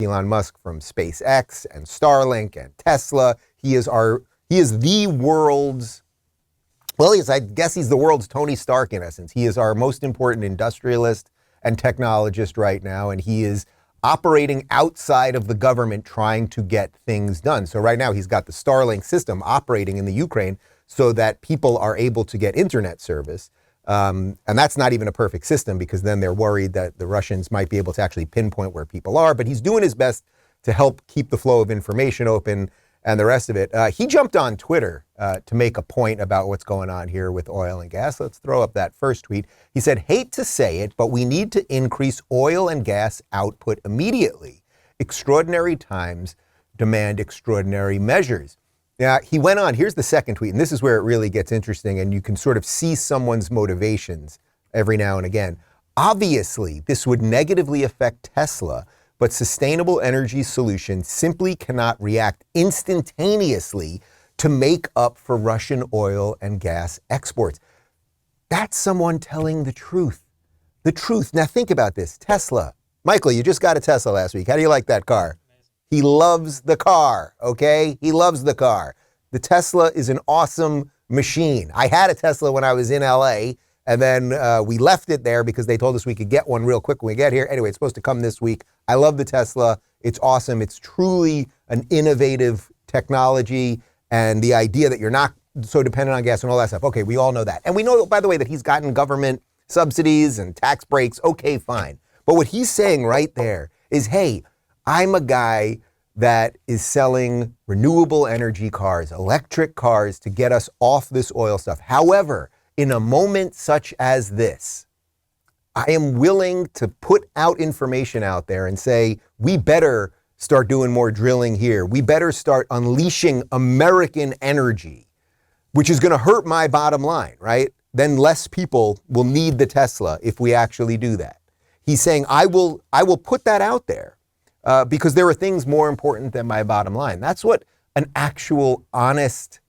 Elon Musk from SpaceX and Starlink and Tesla. He is the world's, well, I guess he's the world's Tony Stark in essence. He is our most important industrialist and technologist right now, and he is operating outside of the government trying to get things done. So right now he's got the Starlink system operating in the Ukraine so that people are able to get internet service. And that's not even a perfect system because then they're worried that the Russians might be able to actually pinpoint where people are. But he's doing his best to help keep the flow of information open and the rest of it. He jumped on Twitter to make a point about what's going on here with oil and gas. Let's throw up that first tweet. He said, "Hate to say it, but we need to increase oil and gas output immediately. Extraordinary times demand extraordinary measures." Now, he went on, here's the second tweet, and this is where it really gets interesting, and you can sort of see someone's motivations every now and again. "Obviously, this would negatively affect Tesla, but sustainable energy solutions simply cannot react instantaneously to make up for Russian oil and gas exports." That's someone telling the truth. The truth. Now think about this. Tesla. Michael, you just got a Tesla last week. How do you like that car? He loves the car, okay? He loves the car. The Tesla is an awesome machine. I had a Tesla when I was in LA, and then we left it there because they told us we could get one real quick when we get here. Anyway, it's supposed to come this week. I love the Tesla. It's awesome. It's truly an innovative technology, and the idea that you're not so dependent on gas and all that stuff. Okay, we all know that. And we know, by the way, that he's gotten government subsidies and tax breaks. Okay, fine. But what he's saying right there is, hey, I'm a guy that is selling renewable energy cars, electric cars to get us off this oil stuff. However, in a moment such as this, I am willing to put out information out there and say, we better start doing more drilling here. We better start unleashing American energy, which is going to hurt my bottom line, right? Then less people will need the Tesla if we actually do that. He's saying, I will put that out there. Because there are things more important than my bottom line. That's what an actual honest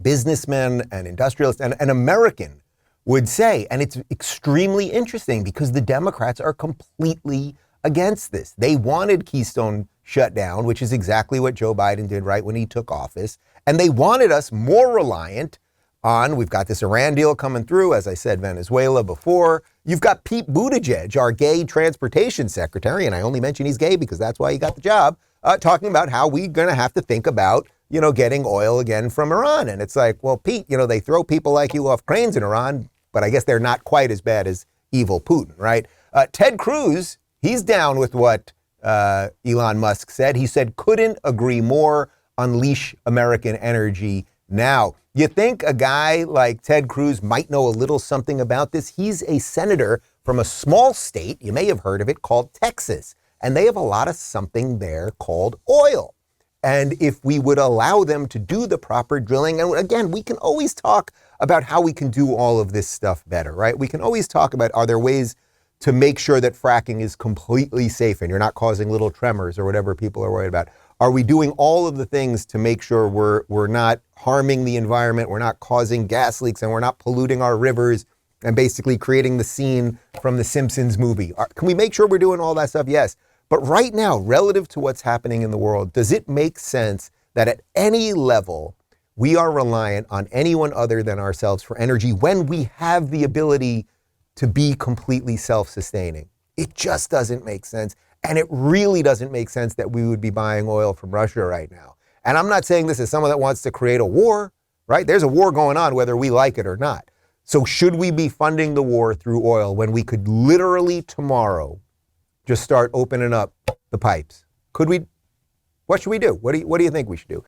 businessman and industrialist and an American would say. And it's extremely interesting because the Democrats are completely against this. They wanted Keystone shut down, which is exactly what Joe Biden did right when he took office. And they wanted us more reliant on, we've got this Iran deal coming through, as I said, Venezuela before. You've got Pete Buttigieg, our gay transportation secretary, and I only mention he's gay because that's why he got the job, talking about how we're going to have to think about, getting oil again from Iran. And it's like, well, Pete, they throw people like you off cranes in Iran, but I guess they're not quite as bad as evil Putin, right? Ted Cruz, he's down with what Elon Musk said. He said, couldn't agree more, unleash American energy now. You think a guy like Ted Cruz might know a little something about this? He's a senator from a small state, you may have heard of it, called Texas. And they have a lot of something there called oil. And if we would allow them to do the proper drilling, and again, we can always talk about how we can do all of this stuff better, right? We can always talk about, are there ways to make sure that fracking is completely safe and you're not causing little tremors or whatever people are worried about? Are we doing all of the things to make sure we're not harming the environment, we're not causing gas leaks, and we're not polluting our rivers and basically creating the scene from the Simpsons movie? Can we make sure we're doing all that stuff? Yes. But right now, relative to what's happening in the world, does it make sense that at any level we are reliant on anyone other than ourselves for energy when we have the ability to be completely self-sustaining? It just doesn't make sense. And it really doesn't make sense that we would be buying oil from Russia right now. And I'm not saying this as someone that wants to create a war, right? There's a war going on whether we like it or not. So should we be funding the war through oil when we could literally tomorrow just start opening up the pipes? Could we? What should we do? What do you think we should do?